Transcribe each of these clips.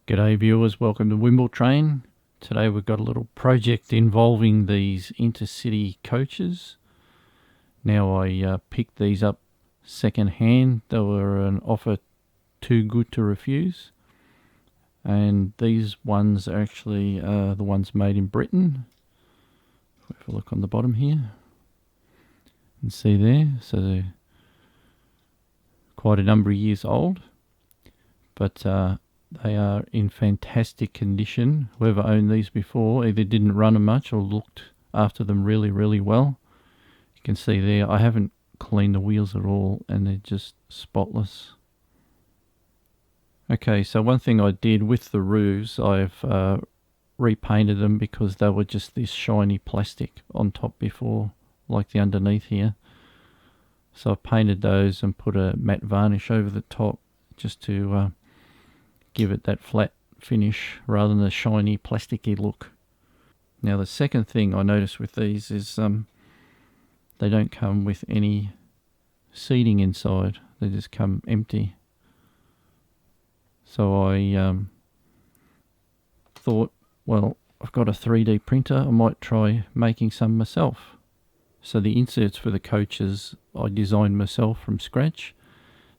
G'day viewers, welcome to Wimble Train. Today we've got a little project involving these Intercity coaches. Now I picked these up second hand. They were an offer too good to refuse. And these ones are actually the ones made in Britain. If we look on the bottom here, and see there, so they're quite a number of years old. But they are in fantastic condition. Whoever owned these before either didn't run them much or looked after them really well. You can see there, I haven't cleaned the wheels at all and they're just spotless. Okay, so one thing I did with the roofs, I've repainted them because they were just this shiny plastic on top before, like the underneath here. So I painted those and put a matte varnish over the top just to give it that flat finish rather than the shiny plasticky look. Now the second thing I noticed with these is they don't come with any seating inside. They just come empty. So I thought, well, I've got a 3D printer, I might try making some myself. So the inserts for the coaches I designed myself from scratch.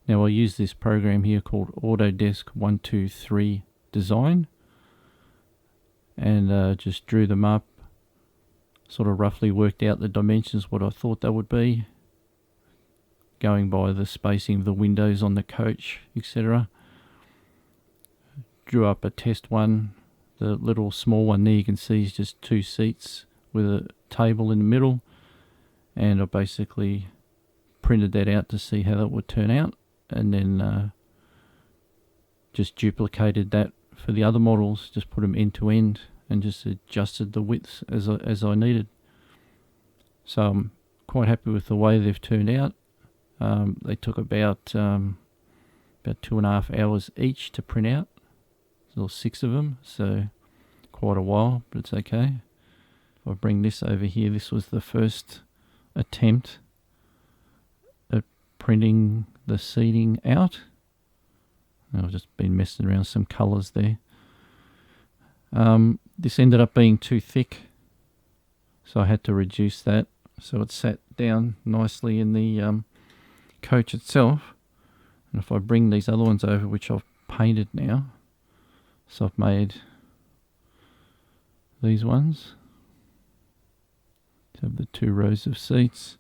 Now I use this program here called Autodesk 123 Design, and just drew them up, sort of roughly worked out the dimensions, what I thought they would be, going by the spacing of the windows on the coach, etc. Drew up a test one. The little small one there you can see is just 2 seats with a table in the middle, and I basically printed that out to see how that would turn out. And then just duplicated that for the other models, just put them end to end and just adjusted the widths as I needed. So I'm quite happy with the way they've turned out. They took about 2.5 hours each to print out. There were 6 of them, so quite a while, but it's okay. If I bring this over here, this was the first attempt at printing the seating out. I've just been messing around some colours there. This ended up being too thick, so I had to reduce that so it sat down nicely in the coach itself. And if I bring these other ones over, which I've painted now, so I've made these ones to have the 2 rows of seats.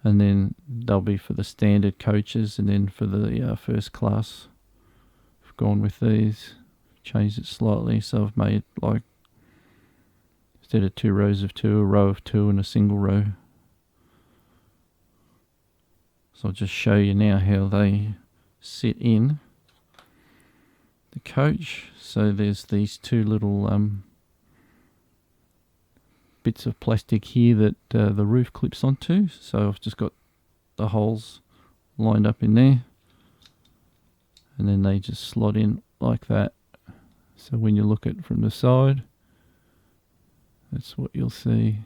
And then they'll be for the standard coaches, and then for the first class, I've gone with these, changed it slightly, so I've made, like, instead of 2 rows of 2, a row of 2 and a single row. So I'll just show you now how they sit in the coach. So there's these 2 little bits of plastic here that the roof clips onto, so I've just got the holes lined up in there, and then they just slot in like that. So when you look at it from the side, that's what you'll see.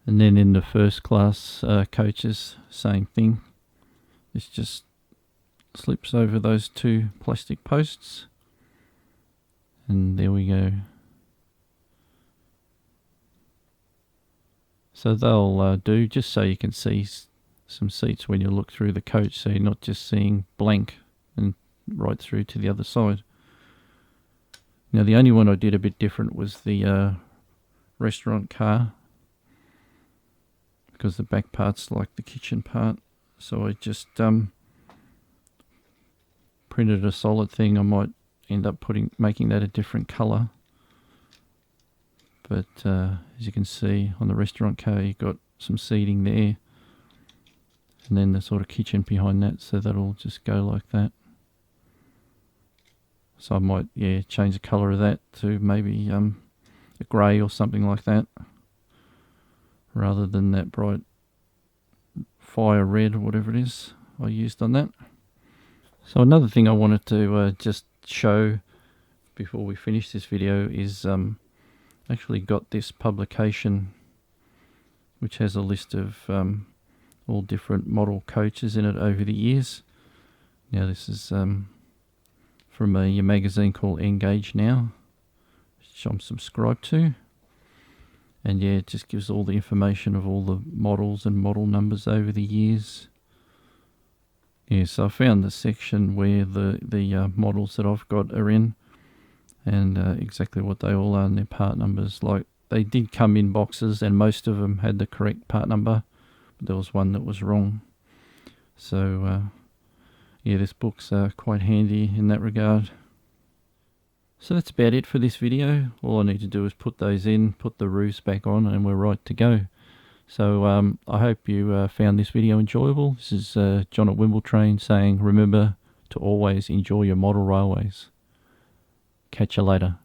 And then in the first class coaches, same thing. This just slips over those 2 plastic posts, and there we go. So they'll do, just so you can see some seats when you look through the coach, so you're not just seeing blank and right through to the other side. Now the only one I did a bit different was the restaurant car, because the back part's like the kitchen part. So I just printed a solid thing. I might end up making that a different colour. But as you can see on the restaurant car, you've got some seating there, and then the sort of kitchen behind that, so that'll just go like that. So I might, change the colour of that to maybe a grey or something like that, rather than that bright fire red or whatever it is I used on that. So another thing I wanted to just show before we finish this video is actually got this publication which has a list of all different model coaches in it over the years. Now this is from a magazine called Engage Now, which I'm subscribed to. And yeah, it just gives all the information of all the models and model numbers over the years. Yeah, so I found the section where the models that I've got are in, and exactly what they all are and their part numbers. Like, they did come in boxes, and most of them had the correct part number, but there was one that was wrong. So yeah, this book's quite handy in that regard. So that's about it for this video. All I need to do is put those in, put the roofs back on, and we're right to go. So I hope you found this video enjoyable. This is John at Wimbletrain saying, remember to always enjoy your model railways. Catch you later.